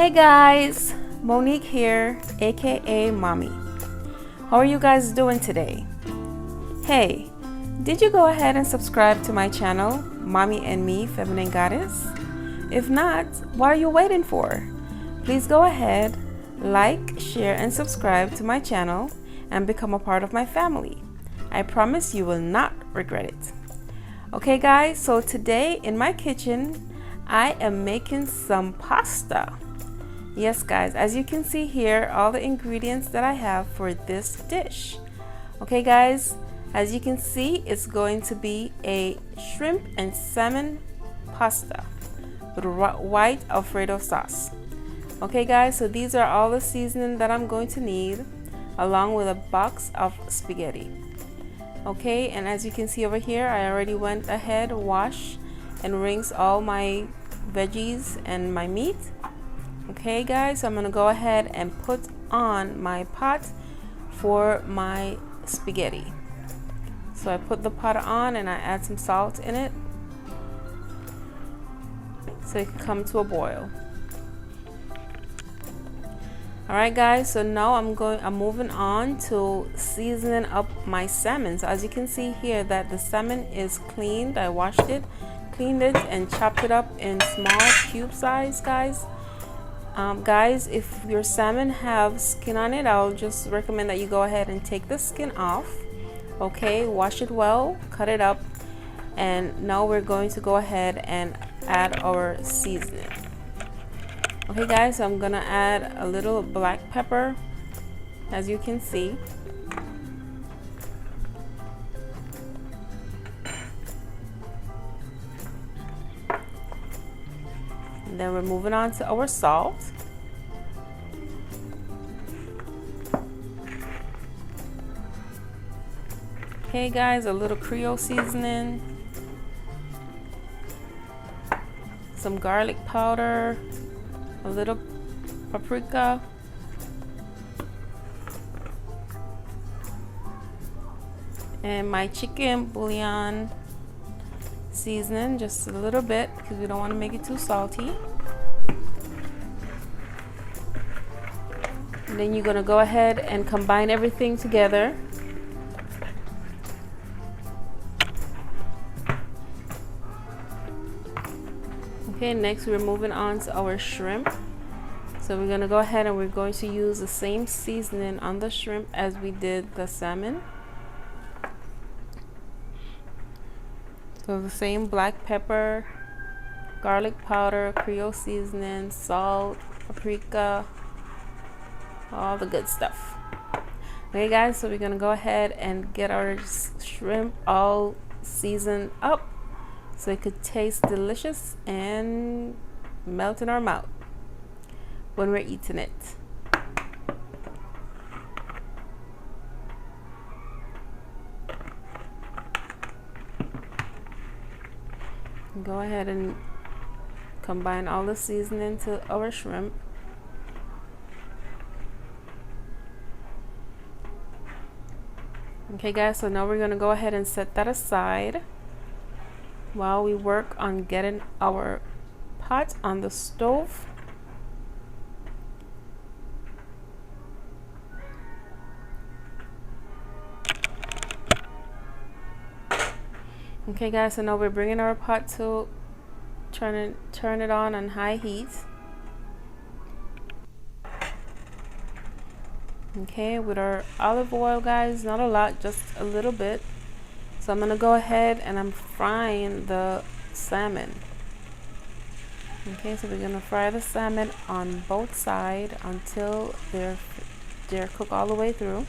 Hey guys, Monique here, aka Mommy. How are you guys doing today? Hey, did you go ahead and subscribe to my channel, Mommy and Me Feminine Goddess? If not, what are you waiting for? Please go ahead, like, share, and subscribe to my channel and become a part of my family. I promise you will not regret it. Okay guys, so today in my kitchen, I am making some pasta. Yes guys, as you can see here, all the ingredients that I have for this dish. Okay guys, as you can see, it's going to be a shrimp and salmon pasta with white Alfredo sauce. Okay guys, so these are all the seasoning that I'm going to need, along with a box of spaghetti. Okay, and as you can see over here, I already went ahead, washed and rinsed all my veggies and my meat. Okay guys, so I'm gonna go ahead and put on my pot for my spaghetti. So I put the pot on and I add some salt in it so it can come to a boil. Alright guys, so now I'm moving on to seasoning up my salmon. So as you can see here that the salmon is cleaned. I washed it, cleaned it, and chopped it up in small cube size, guys. Guys, if your salmon have skin on it, I'll just recommend that you go ahead and take the skin off. Okay, wash it well, cut it up, and now we're going to go ahead and add our seasoning. Okay guys, so I'm gonna add a little black pepper, as you can see. And then we're moving on to our salt. Okay guys, a little Creole seasoning, some garlic powder, a little paprika, and my chicken bouillon seasoning, just a little bit because we don't want to make it too salty. And then you're going to go ahead and combine everything together. Okay, next we're moving on to our shrimp. So we're going to go ahead and we're going to use the same seasoning on the shrimp as we did the salmon. So the same black pepper, garlic powder, Creole seasoning, salt, paprika, all the good stuff. Okay guys, so we're gonna go ahead and get our shrimp all seasoned up so it could taste delicious and melt in our mouth when we're eating it. Go ahead and combine all the seasoning to our shrimp. Okay guys, so now we're going to go ahead and set that aside while we work on getting our pot on the stove. Okay guys, so now we're bringing our pot to turn it on high heat. Okay, with our olive oil guys, not a lot, just a little bit. So I'm gonna go ahead and I'm frying the salmon. Okay, so we're gonna fry the salmon on both sides until they're cooked all the way through.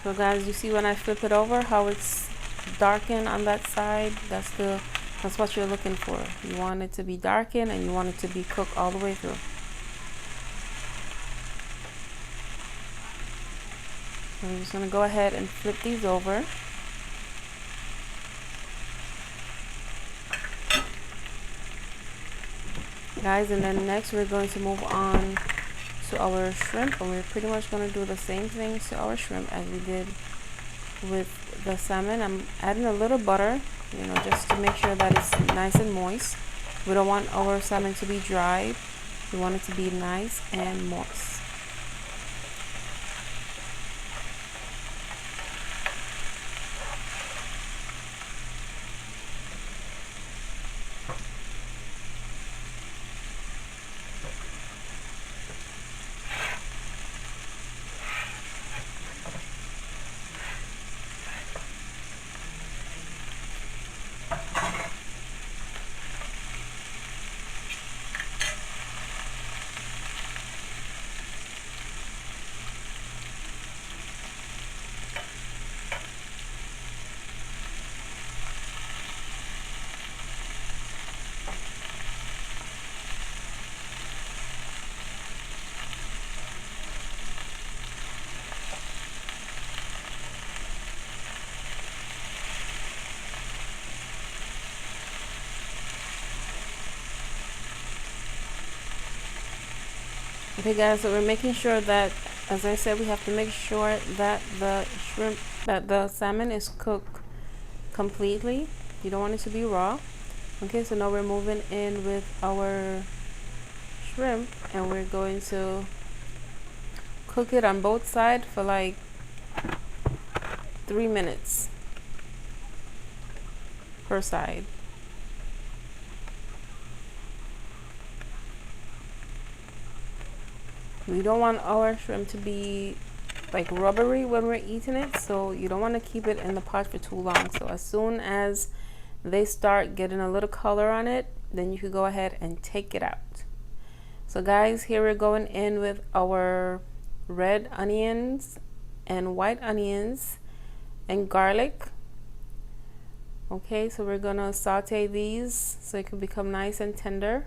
So guys, you see when I flip it over how it's darkened on that side? That's what you're looking for. You want it to be darkened and you want it to be cooked all the way through. So I'm just gonna go ahead and flip these over. Guys, and then next we're going to move on to our shrimp, and we're pretty much going to do the same thing to our shrimp as we did with the salmon. I'm adding a little butter, just to make sure that it's nice and moist. We don't want our salmon to be dry. We want it to be nice and moist. Okay guys, so we're making sure that, as I said, we have to make sure that the salmon is cooked completely. You don't want it to be raw. Okay, so now we're moving in with our shrimp, and we're going to cook it on both sides for like 3 minutes per side. We don't want our shrimp to be like rubbery when we're eating it, so you don't want to keep it in the pot for too long. So as soon as they start getting a little color on it, then you could go ahead and take it out. So guys, here we're going in with our red onions and white onions and garlic. Okay, so we're gonna saute these so it can become nice and tender.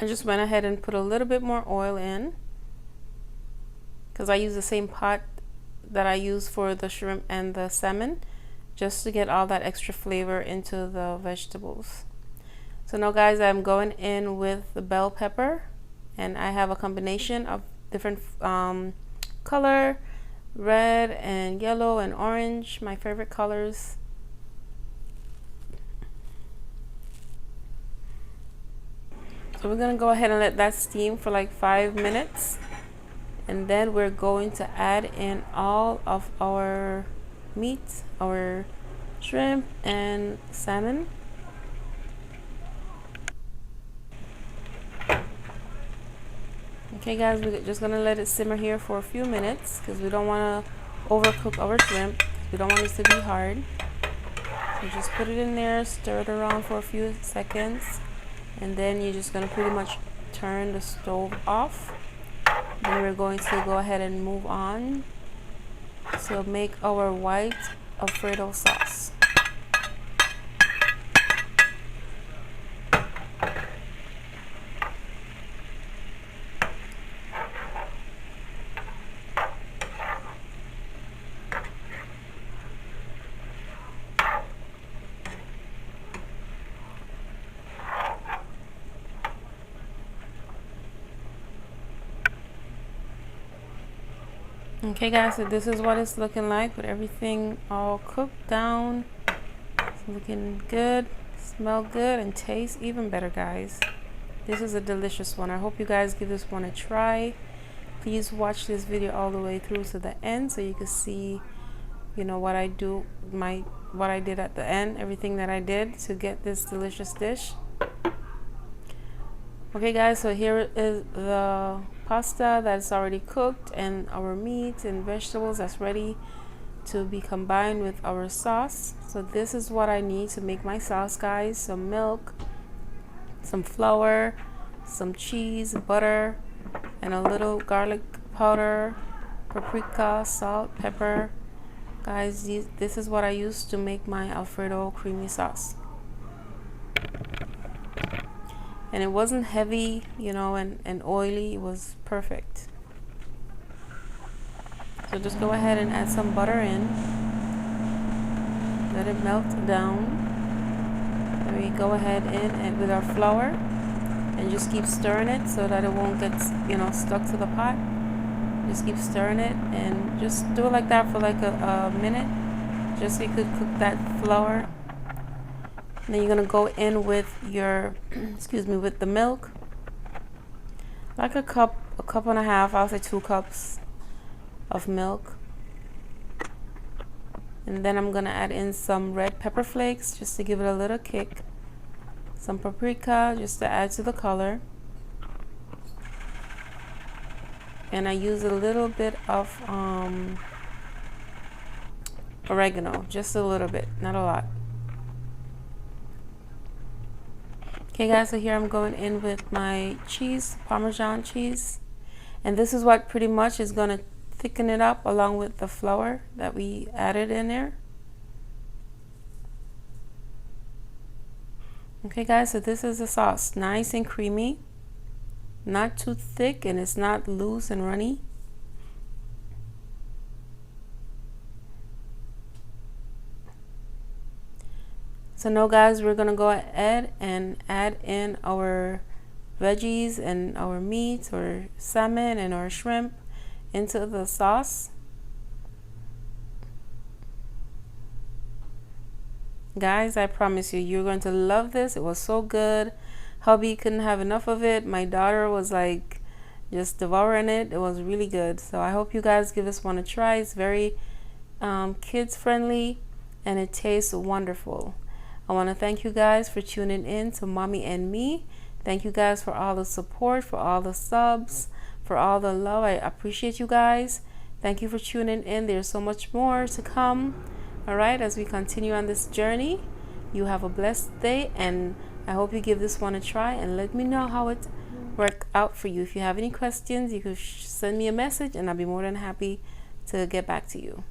I just went ahead and put a little bit more oil in because I use the same pot that I use for the shrimp and the salmon, just to get all that extra flavor into the vegetables. So now guys, I'm going in with the bell pepper, and I have a combination of different color, red and yellow and orange, my favorite colors. So we're gonna go ahead and let that steam for like 5 minutes, and then we're going to add in all of our meat, our shrimp and salmon. Okay guys, we're just gonna let it simmer here for a few minutes because we don't want to overcook our shrimp. We don't want it to be hard. So just put it in there, stir it around for a few seconds, and then you're just going to pretty much turn the stove off. Then we're going to go ahead and move on to make our white Alfredo sauce. Okay guys, so this is what it's looking like with everything all cooked down. It's looking good, smell good, and taste even better guys. This is a delicious one. I hope you guys give this one a try. Please watch this video all the way through to the end so you can see, what I did at the end, everything that I did to get this delicious dish. Okay guys, so here is the pasta that's already cooked, and our meat and vegetables that's ready to be combined with our sauce. So this is what I need to make my sauce guys: some milk, some flour, some cheese, butter, and a little garlic powder, paprika, salt, pepper. Guys, this is what I use to make my Alfredo creamy sauce. And it wasn't heavy, and oily. It was perfect. So just go ahead and add some butter in. let it melt down. Then we go ahead in and with our flour and just keep stirring it so that it won't get, you know, stuck to the pot. Just keep stirring it and just do it like that for like a minute, just so you could cook that flour. And then you're gonna go in with your excuse me, with the milk, like a cup and a half, I'll say 2 cups of milk. And then I'm gonna add in some red pepper flakes just to give it a little kick, some paprika just to add to the color, and I use a little bit of oregano, just a little bit, not a lot. Okay guys, so here I'm going in with my cheese, Parmesan cheese, and this is what pretty much is gonna thicken it up along with the flour that we added in there. Okay guys, so this is the sauce, nice and creamy, not too thick, and it's not loose and runny. So now guys, we're gonna go ahead and add in our veggies and our meat, or salmon and our shrimp, into the sauce. Guys, I promise you, you're going to love this. It was so good. Hubby couldn't have enough of it. My daughter was like just devouring it. It was really good. So I hope you guys give this one a try. It's very kids friendly and it tastes wonderful. I want to thank you guys for tuning in to Mommy and Me. Thank you guys for all the support, for all the subs, for all the love. I appreciate you guys. Thank you for tuning in. There's so much more to come. All right, as we continue on this journey, you have a blessed day, and I hope you give this one a try and let me know how it worked out for you. If you have any questions, you can send me a message and I'll be more than happy to get back to you.